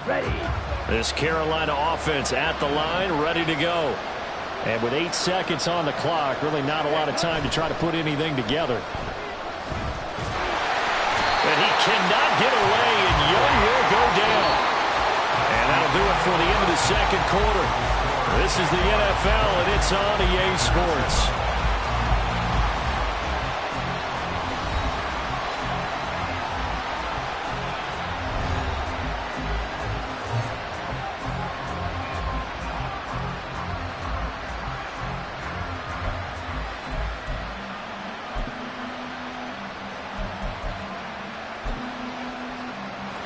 This Carolina offense at the line, ready to go. And with 8 seconds on the clock, really not a lot of time to try to put anything together. And he cannot get away, and Young will go down. And that'll do it for the end of the second quarter. This is the NFL, and it's on EA Sports.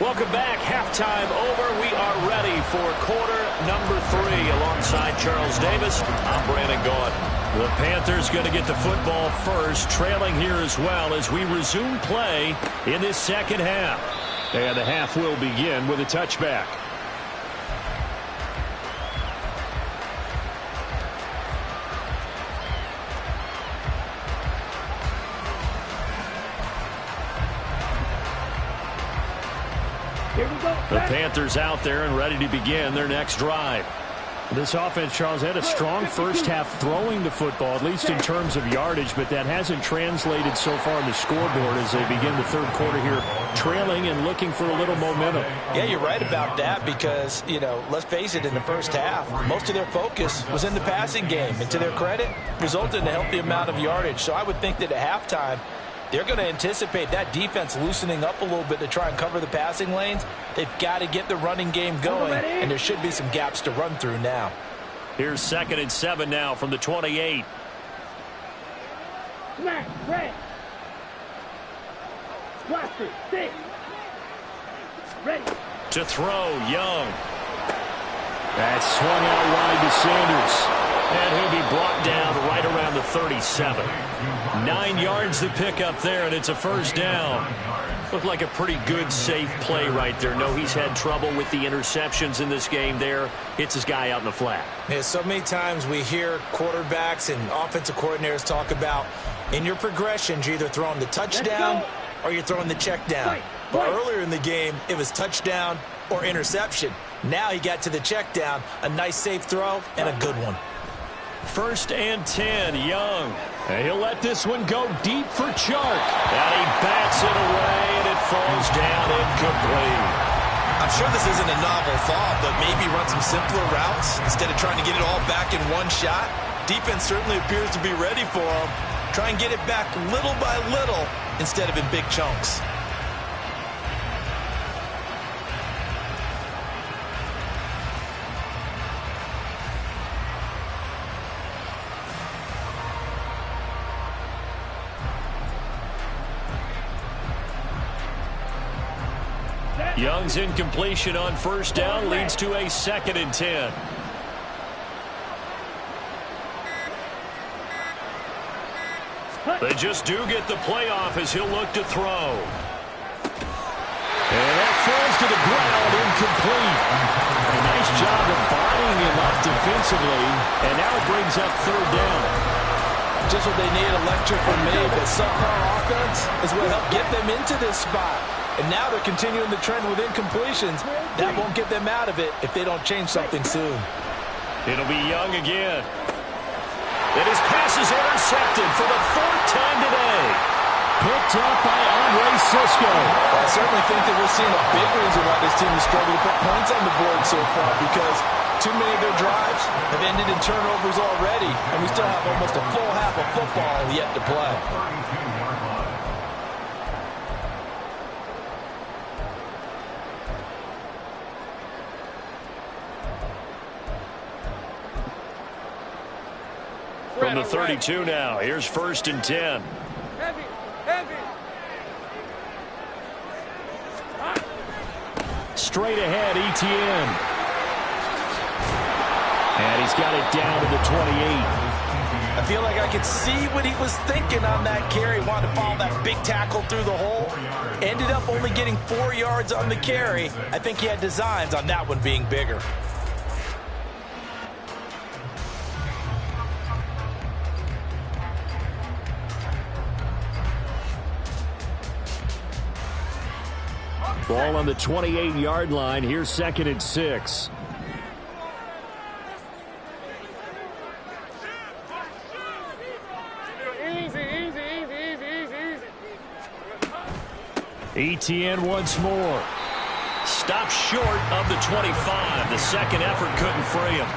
Welcome back. Halftime over. We are ready for quarter number 3. Alongside Charles Davis, I'm Brandon Gaudin. The Panthers going to get the football first, trailing here as well as we resume play in this second half. And the half will begin with a touchback. The Panthers out there and ready to begin their next drive. This offense, Charles, had a strong first half throwing the football, at least in terms of yardage, but that hasn't translated so far in the scoreboard as they begin the third quarter here, trailing and looking for a little momentum. Yeah, you're right about that because, let's face it, in the first half, most of their focus was in the passing game. And to their credit, resulted in a healthy amount of yardage. So I would think that at halftime, they're going to anticipate that defense loosening up a little bit to try and cover the passing lanes. They've got to get the running game going, and there should be some gaps to run through now. Here's 2nd and 7 now from the 28. Smack, red. Blaster, 6. Ready. To throw, Young. That's swung out wide to Sanders. And he'll be brought down right around the 37. 9 yards to pick up there, and it's a first down. Looked like a pretty good, safe play right there. No, he's had trouble with the interceptions in this game there. Hits his guy out in the flat. Yeah, so many times we hear quarterbacks and offensive coordinators talk about in your progressions, you're either throwing the touchdown or you're throwing the check down. But earlier in the game, it was touchdown or interception. Now he got to the check down, a nice safe throw, and a good one. 1st and 10, Young. And he'll let this one go deep for Chark. And he bats it away, and it falls down incomplete. I'm sure this isn't a novel thought, but maybe run some simpler routes instead of trying to get it all back in one shot. Defense certainly appears to be ready for him. Try and get it back little by little instead of in big chunks. Young's incompletion on first down leads to a 2nd and 10. They just do get the playoff as he'll look to throw. And that falls to the ground, incomplete. A nice job of bodying him up defensively, and now it brings up 3rd down. Just what they need, a lecture from me, but subpar offense is what helped get them into this spot. And now they're continuing the trend with incompletions. That won't get them out of it if they don't change something soon. It'll be Young again. And his pass is intercepted for the 4th time today. Picked up by Andre Sisco. Well, I certainly think that we're seeing a big reason why this team is struggling to put points on the board so far, because too many of their drives have ended in turnovers already, and we still have almost a full half of football yet to play. From the 32 now, here's 1st and 10. Heavy, heavy. Straight ahead, Etienne. And he's got it down to the 28. I feel like I could see what he was thinking on that carry. Wanted to follow that big tackle through the hole. Ended up only getting 4 yards on the carry. I think he had designs on that one being bigger. Ball on the 28-yard line. Here's 2nd and 6. Etienne once more. Stops short of the 25. The second effort couldn't free him.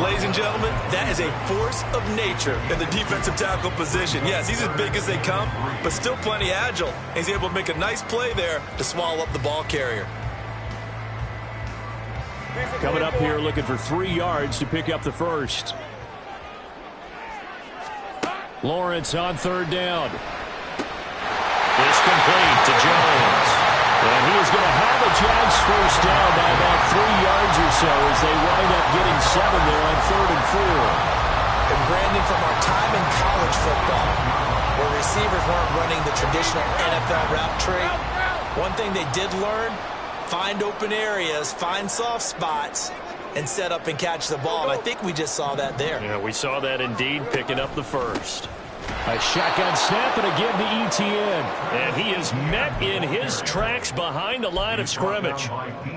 Ladies and gentlemen, that is a force of nature in the defensive tackle position. Yes, he's as big as they come, but still plenty agile. He's able to make a nice play there to swallow up the ball carrier. Coming up here looking for 3 yards to pick up the first. Lawrence on 3rd down. It's complete to Jones. And he is going to have a Jags first down by about 3 yards or so as they wind up getting 7 there on 3rd and 4. And Brandon, from our time in college football, where receivers weren't running the traditional NFL route tree, one thing they did learn, find open areas, find soft spots, and set up and catch the ball. And I think we just saw that there. Yeah, we saw that indeed, picking up the first. A shotgun snap and again to Etienne. And he is met in his tracks behind the line of scrimmage.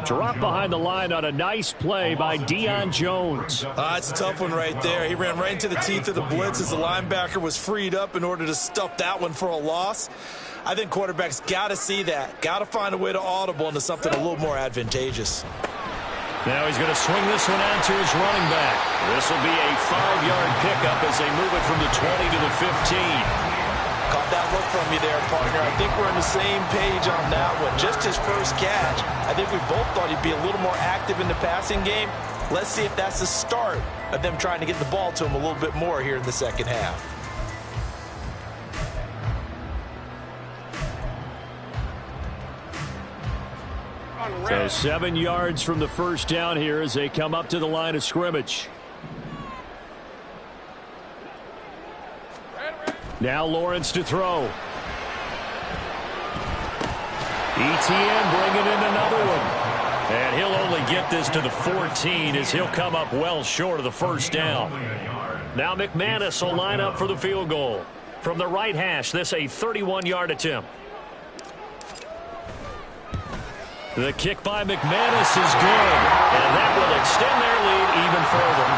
Dropped behind the line on a nice play by Deion Jones. It's a tough one right there. He ran right into the teeth of the blitz as the linebacker was freed up in order to stuff that one for a loss. I think quarterbacks got to see that. Got to find a way to audible into something a little more advantageous. Now he's going to swing this one out to his running back. This will be a 5-yard pickup as they move it from the 20 to the 15. Caught that look from you there, partner. I think we're on the same page on that one. Just his first catch. I think we both thought he'd be a little more active in the passing game. Let's see if that's the start of them trying to get the ball to him a little bit more here in the second half. So 7 yards from the first down here as they come up to the line of scrimmage. Now Lawrence to throw. Etienne bringing in another one. And he'll only get this to the 14 as he'll come up well short of the first down. Now McManus will line up for the field goal. From the right hash, this a 31-yard attempt. The kick by McManus is good, and that will extend their lead even further.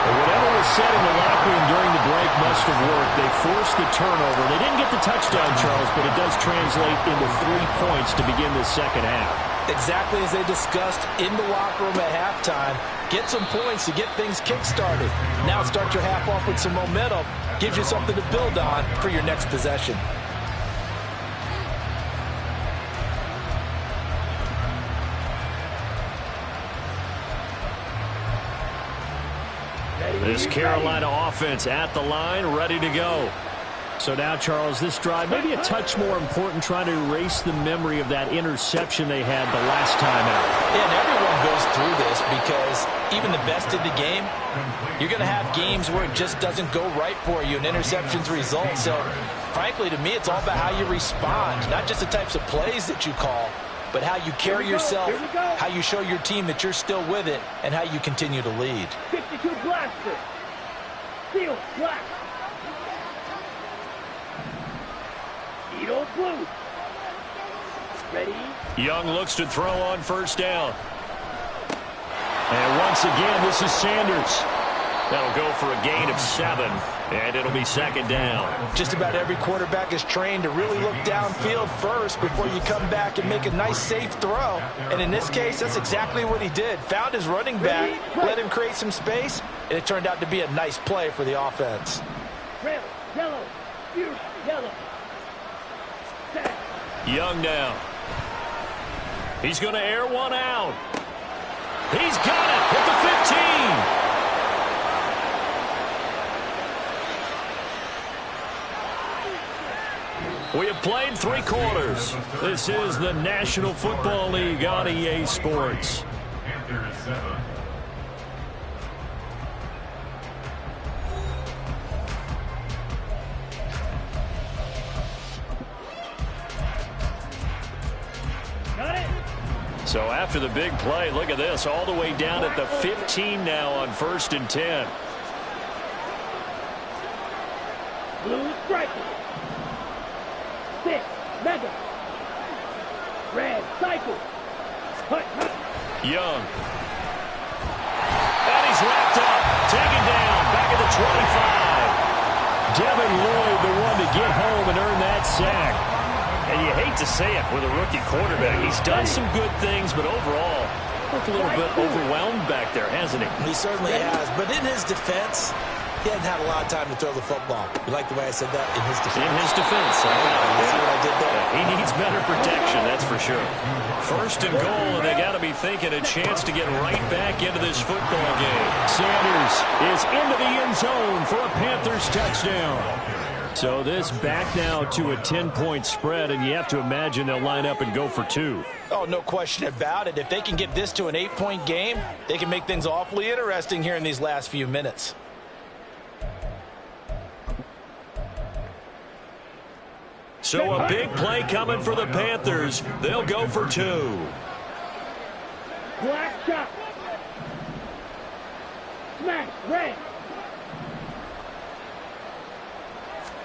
Whatever was said in the locker room during the break must have worked. They forced the turnover. They didn't get the touchdown, Charles, but it does translate into 3 points to begin the second half. Exactly as they discussed in the locker room at halftime. Get some points to get things kick-started. Now start your half off with some momentum. Gives you something to build on for your next possession. This Carolina offense at the line, ready to go. So now, Charles, this drive maybe a touch more important, trying to erase the memory of that interception they had the last time out. Yeah, and everyone goes through this because even the best in the game, you're going to have games where it just doesn't go right for you and interceptions result. So, frankly, to me, it's all about how you respond, not just the types of plays that you call, but how you carry yourself, how you show your team that you're still with it, and how you continue to lead. 52 blaster. Steel black. Edo blue. Ready? Young looks to throw on first down. And once again, this is Sanders. That'll go for a gain of 7, and it'll be second down. Just about every quarterback is trained to really look downfield first before you come back and make a nice, safe throw. And in this case, that's exactly what he did. Found his running back, let him create some space, and it turned out to be a nice play for the offense. Red, yellow, fierce, yellow. Set. Young now. He's going to air one out. He's got it at the 15. We have played 3 quarters. This is the National Football League on EA Sports. Got it. So after the big play, look at this, all the way down at the 15 now on 1st and 10. Blue striker. 6, mega. Red, Cycle. Hut. Young. And he's wrapped up. Taken down. Back at the 25. Devin Lloyd, the one to get home and earn that sack. And you hate to say it with a rookie quarterback. He's done some good things, but overall, looked a little bit overwhelmed back there, hasn't he? He certainly has. But in his defense, he hadn't had a lot of time to throw the football. You like the way I said that? In his defense. In his defense. You see what I did there? He needs better protection, that's for sure. First and goal, and they got to be thinking a chance to get right back into this football game. Sanders is into the end zone for a Panthers touchdown. So this back now to a 10-point spread, and you have to imagine they'll line up and go for 2. Oh, no question about it. If they can get this to an 8-point game, they can make things awfully interesting here in these last few minutes. So a big play coming for the Panthers. They'll go for 2. Black shot. Smash. Red.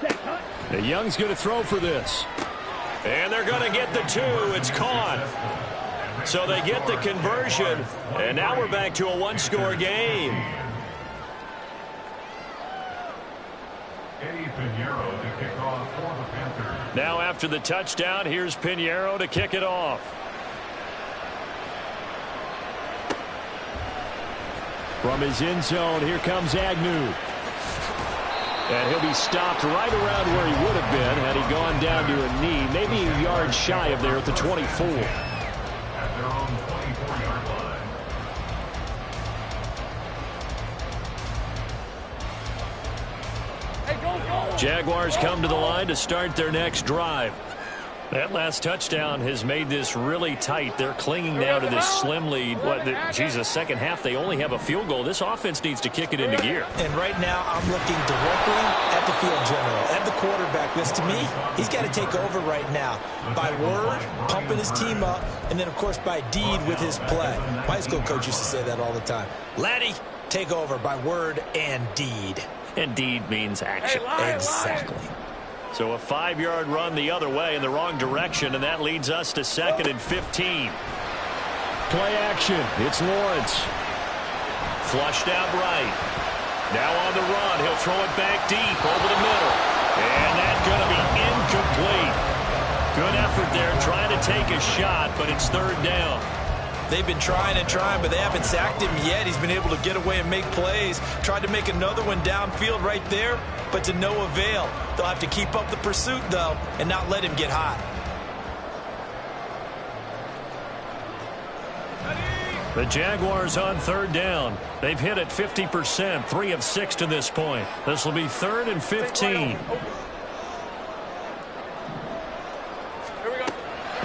Set. Hut. The Young's going to throw for this. And they're going to get the 2. It's caught. So they get the conversion. And now we're back to a one-score game. Now after the touchdown, here's Pinheiro to kick it off. From his end zone, here comes Agnew. And he'll be stopped right around where he would have been had he gone down to a knee, maybe a yard shy of there at the 24. At their own 24-yard line. Jaguars come to the line to start their next drive. That last touchdown has made this really tight. They're clinging now to this slim lead. The second half, they only have a field goal. This offense needs to kick it into gear. And right now, I'm looking directly at the field general, at the quarterback. Because to me, he's got to take over right now. By word, pumping his team up, and then, of course, by deed with his play. My high school coach used to say that all the time. Laddie, take over by word and deed. And deed means action. Exactly. So a 5-yard run the other way in the wrong direction, and that leads us to 2nd and 15. Play action. It's Lawrence. Flushed out right. Now on the run. He'll throw it back deep over the middle. And that's going to be incomplete. Good effort there trying to take a shot, but it's 3rd down. They've been trying and trying, but they haven't sacked him yet. He's been able to get away and make plays. Tried to make another one downfield right there, but to no avail. They'll have to keep up the pursuit, though, and not let him get hot. The Jaguars on 3rd down. They've hit it 50%, 3 of 6 to this point. This will be 3rd and 15.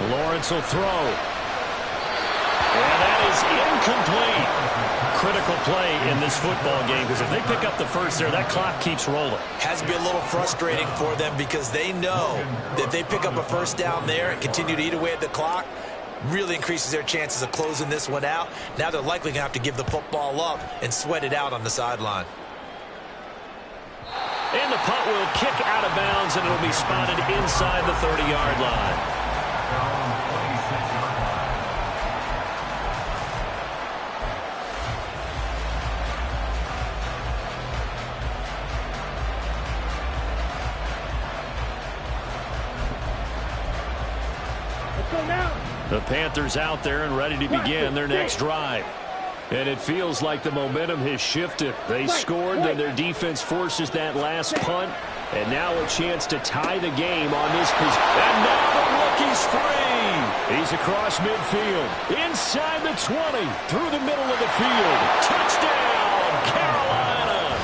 Lawrence will throw. And that is incomplete. Critical play in this football game, because if they pick up the first there, that clock keeps rolling. Has to be a little frustrating for them because they know that if they pick up a first down there and continue to eat away at the clock, really increases their chances of closing this one out. Now they're likely going to have to give the football up and sweat it out on the sideline. And the punt will kick out of bounds, and it'll be spotted inside the 30-yard line. The Panthers out there and ready to begin their next drive. And it feels like the momentum has shifted. They scored, then their defense forces that last punt. And now a chance to tie the game on this position. And now the rookie's free. He's across midfield. Inside the 20. Through the middle of the field. Touchdown, Carolina.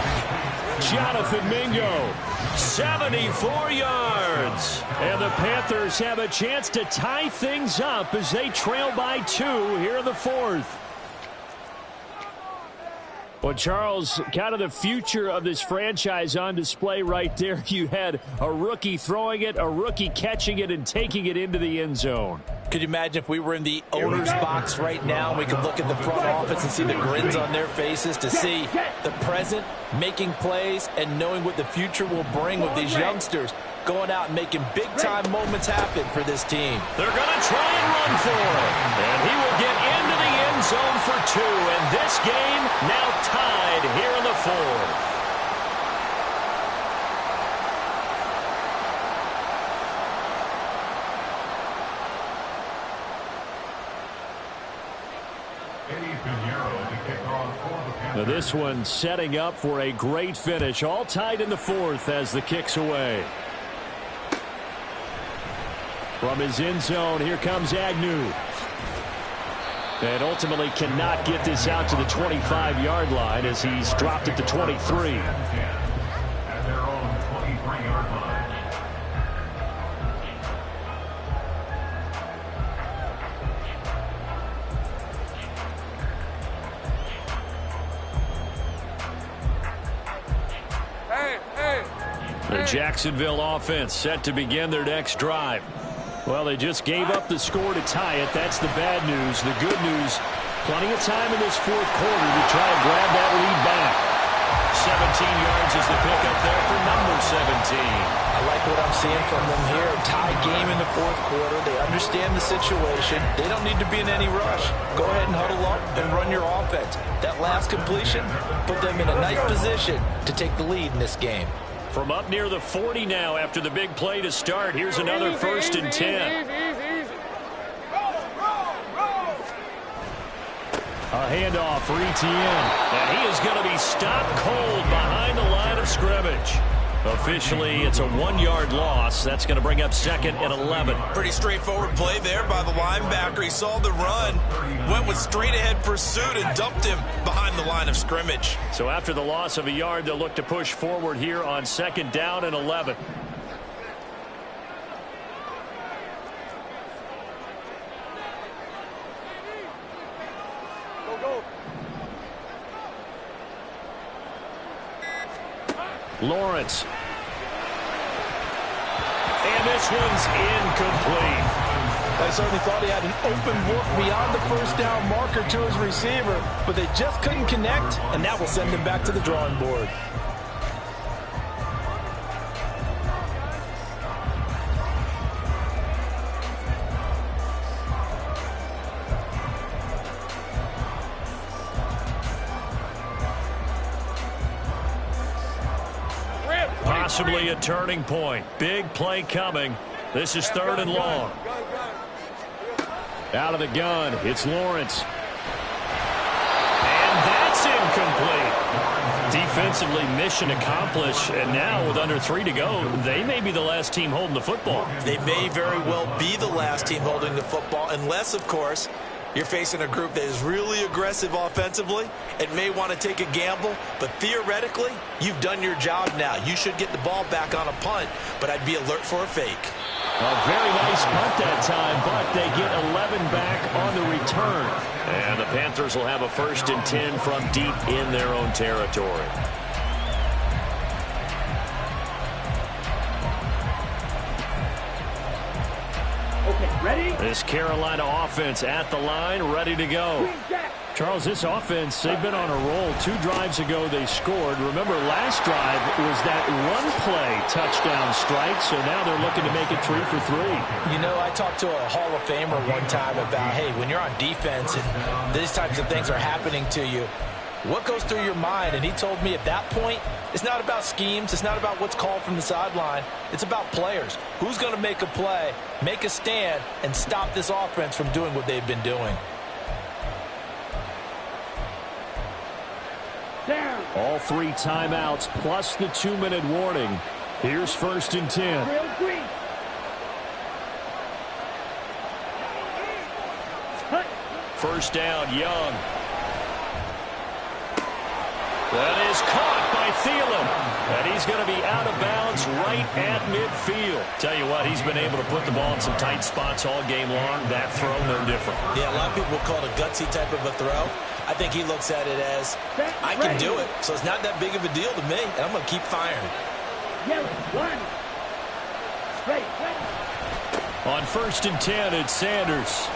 Jonathan Mingo. 74 yards. And the Panthers have a chance to tie things up as they trail by 2 here in the 4th. Well, Charles, kind of the future of this franchise on display right there. You had a rookie throwing it, a rookie catching it, and taking it into the end zone. Could you imagine if we were in the owner's box right now and we could look at the front office and see the grins on their faces, to see the present making plays and knowing what the future will bring with these youngsters? going out and making big-time moments happen for this team. They're going to try and run for it. And he will get into the end zone for 2. And this game now tied here in the 4th. Now this one setting up for a great finish. All tied in the 4th as the kick's away. From his end zone, here comes Agnew. And ultimately cannot get this out to the 25-yard line as he's dropped at the 23. At their own 23-yard line. The Jacksonville offense set to begin their next drive. Well, they just gave up the score to tie it. That's the bad news. The good news, plenty of time in this 4th quarter to try and grab that lead back. 17 yards is the pickup there for number 17. I like what I'm seeing from them here. Tie game in the 4th quarter. They understand the situation. They don't need to be in any rush. Go ahead and huddle up and run your offense. That last completion put them in a nice position to take the lead in this game. From up near the 40 now after the big play to start. Here's another 1st and 10. A handoff for Etienne. And he is going to be stopped cold behind the line of scrimmage. Officially, it's a 1-yard loss. That's going to bring up 2nd and 11. Pretty straightforward play there by the linebacker. He saw the run, went with straight-ahead pursuit, and dumped him behind the line of scrimmage. So after the loss of a yard, they'll look to push forward here on 2nd down and 11. Lawrence. And this one's incomplete. I certainly thought he had an open look beyond the 1st down marker to his receiver, but they just couldn't connect, and that will send him back to the drawing board. Possibly a turning point. Big play coming. This is 3rd and long. Out of the gun, it's Lawrence. And that's incomplete. Defensively, mission accomplished. And now with under 3 to go, they may be the last team holding the football. They may very well be the last team holding the football, unless, of course, you're facing a group that is really aggressive offensively and may want to take a gamble, but theoretically, you've done your job now. You should get the ball back on a punt, but I'd be alert for a fake. A very nice punt that time, but they get 11 back on the return. And the Panthers will have a 1st and 10 from deep in their own territory. Okay, ready? This Carolina offense at the line, ready to go. Charles, this offense, they've been on a roll. 2 drives ago, they scored. Remember, last drive was that one-play touchdown strike, so now they're looking to make it 3 for 3. You know, I talked to a Hall of Famer one time about, hey, when you're on defense and these types of things are happening to you, what goes through your mind? And he told me at that point, it's not about schemes. It's not about what's called from the sideline. It's about players. Who's going to make a play, make a stand, and stop this offense from doing what they've been doing? Down. All 3 timeouts plus the 2-minute warning. Here's 1st and 10. Real green. Hut. 1st down, Young. That is caught by Thielen. And he's going to be out of bounds right at midfield. Tell you what, he's been able to put the ball in some tight spots all game long. That throw, no different. Yeah, a lot of people call it a gutsy type of a throw. I think he looks at it as, I can do it. So it's not that big of a deal to me, and I'm going to keep firing. Yellow, 1. Straight, ready. On 1st and 10, it's Sanders.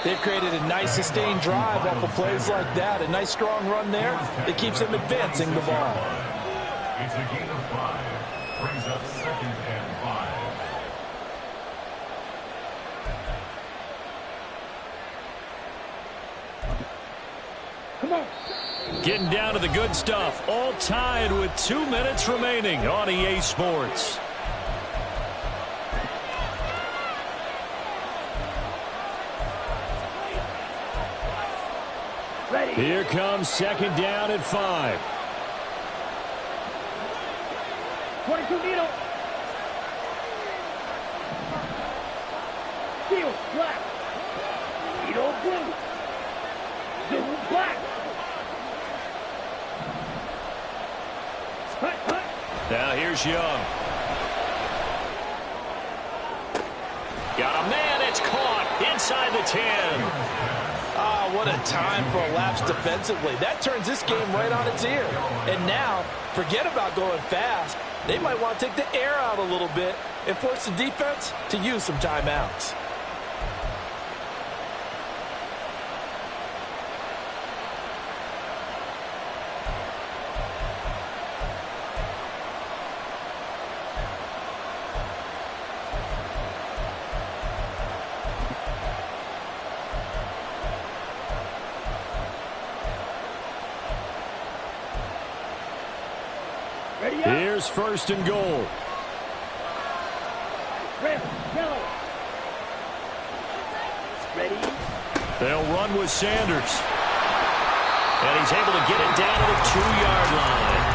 They've created a nice sustained drive off of plays like that. A nice strong run there. It keeps them advancing the ball. It's a gain of 5. Brings up 2nd and 5. Come on. Getting down to the good stuff. All tied with 2 minutes remaining on EA Sports. Ready. Here comes second down at 5. 22 needle. Steel black. Needle blue. Blue black. Hut, hut. Now here's Young. Got a man. It's caught inside the 10. Ah, what a time for a lapse defensively. That turns this game right on its ear. And now, forget about going fast. They might want to take the air out a little bit and force the defense to use some timeouts. Ready up. Here's first and goal. Red, yellow. Ready. They'll run with Sanders. And he's able to get it down to the 2-yard line.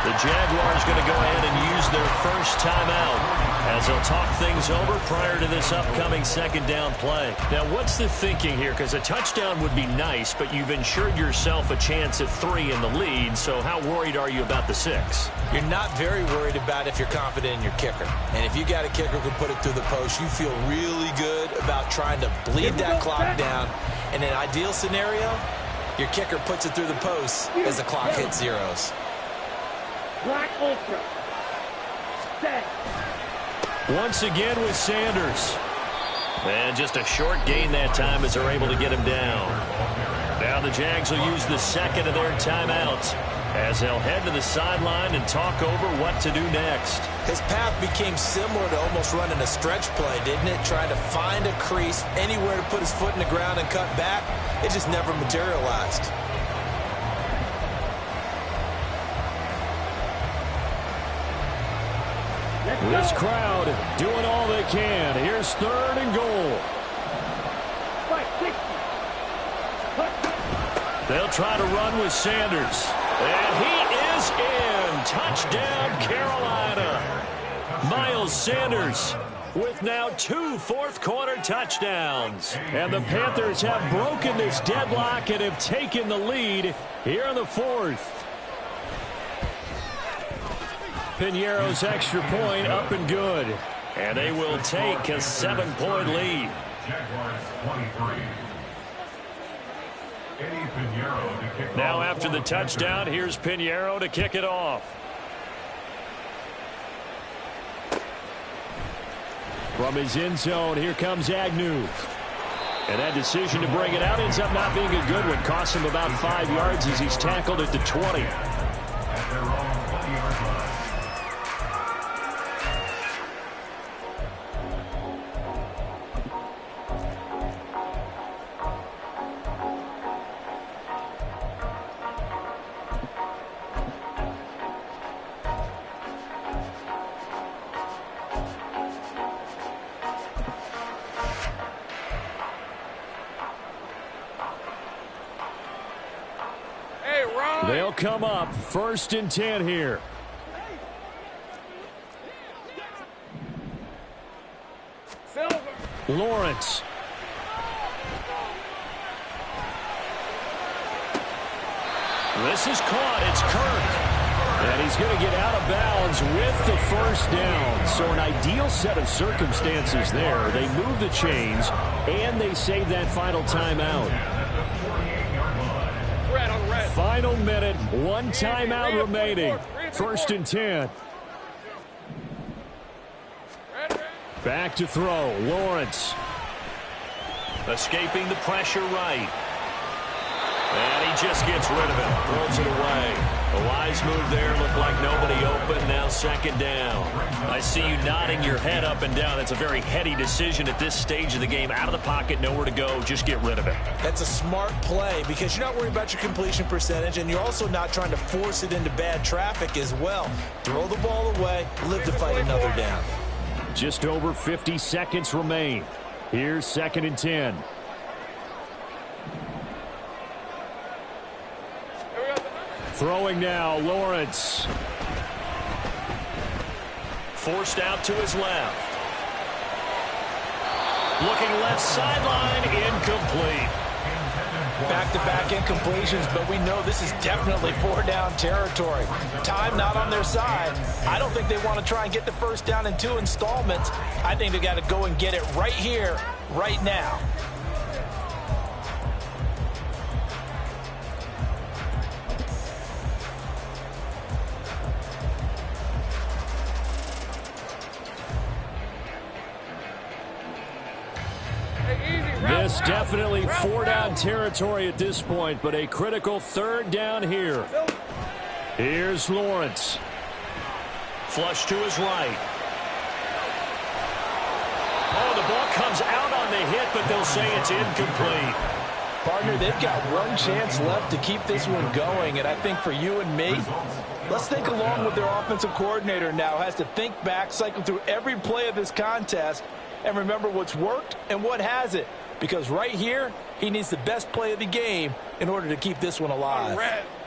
The Jaguars going to go ahead and use their first timeout as they'll talk things over prior to this upcoming second down play. Now, what's the thinking here? Because a touchdown would be nice, but you've ensured yourself a chance at 3 in the lead, so how worried are you about the 6? You're not very worried about if you're confident in your kicker. And if you got a kicker who can put it through the post, you feel really good about trying to bleed that clock down. In an ideal scenario, your kicker puts it through the post as the clock hits zeros. Black ultra. Set. Once again with Sanders. And just a short gain that time as they're able to get him down. Now the Jags will use the second of their timeouts as they'll head to the sideline and talk over what to do next. His path became similar to almost running a stretch play, didn't it? Trying to find a crease, anywhere to put his foot in the ground and cut back. It just never materialized. This crowd doing all they can. Here's third and goal. 560. They'll try to run with Sanders. And he is in. Touchdown, Carolina. Miles Sanders with now 2 fourth-quarter touchdowns. And the Panthers have broken this deadlock and have taken the lead here in the fourth. Piñeiro's extra point up and good. And they will take a 7-point lead. Jaguars 23. Eddie Piñeiro to kick Now off after the touchdown, here's Piñeiro to kick it off. From his end zone, here comes Agnew. And that decision to bring it out ends up not being a good one. Costs him about 5 yards as he's tackled at the 20. at their own 20-yard line. They'll come up 1st and 10 here. Lawrence. This is caught. It's Kirk. And he's going to get out of bounds with the first down. So an ideal set of circumstances there. They move the chains, and they save that final timeout. Final minute, 1 timeout remaining. 1st and 10. Back to throw, Lawrence. Escaping the pressure right. And he just gets rid of it, throws it away. A wise move there. Looked like nobody open. Now second down. I see you nodding your head up and down. That's a very heady decision at this stage of the game. Out of the pocket, nowhere to go. Just get rid of it. That's a smart play because you're not worried about your completion percentage, and you're also not trying to force it into bad traffic as well. Throw the ball away, live to fight another down. Just over 50 seconds remain. Here's 2nd and 10. Throwing now, Lawrence. Forced out to his left. Looking left sideline, incomplete. Back-to-back incompletions, but we know this is definitely 4-down territory. Time not on their side. I don't think they want to try and get the first down in 2 installments. I think they got to go and get it right here, right now. This definitely 4-down territory at this point, but a critical 3rd down here. Here's Lawrence. Flush to his right. Oh, the ball comes out on the hit, but they'll say it's incomplete. Partner, they've got one chance left to keep this one going, and I think for you and me, let's think along with their offensive coordinator now. Has to think back, cycle through every play of this contest, and remember what's worked and what hasn't. Because right here, he needs the best play of the game in order to keep this one alive.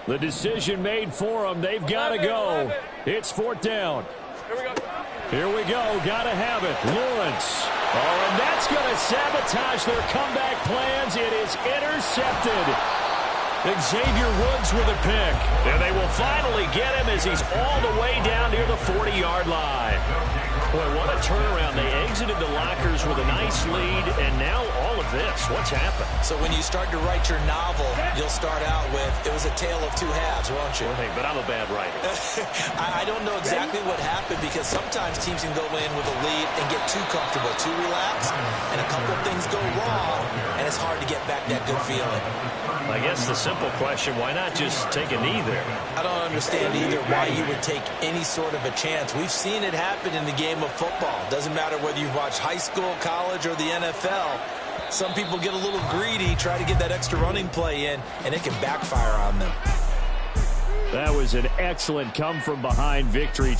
The decision made for him. They've got to go. It's 4th down. Here we go. Got to have it. Lawrence. Oh, and that's going to sabotage their comeback plans. It is intercepted. Xavier Woods with a pick. And they will finally get him as he's all the way down near the 40-yard line. Boy, what a turnaround. They exited the lockers with a nice lead, and now all of this. What's happened? So when you start to write your novel, you'll start out with, it was a tale of 2 halves, won't you? Hey, but I'm a bad writer. I don't know exactly what happened because sometimes teams can go in with a lead and get too comfortable, too relaxed, and a couple of things go wrong, and it's hard to get back that good feeling. I guess the simple question, why not just take a knee there? I don't understand either why you would take any sort of a chance. We've seen it happen in the game of football. Doesn't matter whether you've watched high school, college, or the NFL. Some people get a little greedy, try to get that extra running play in, and it can backfire on them. That was an excellent come-from-behind victory.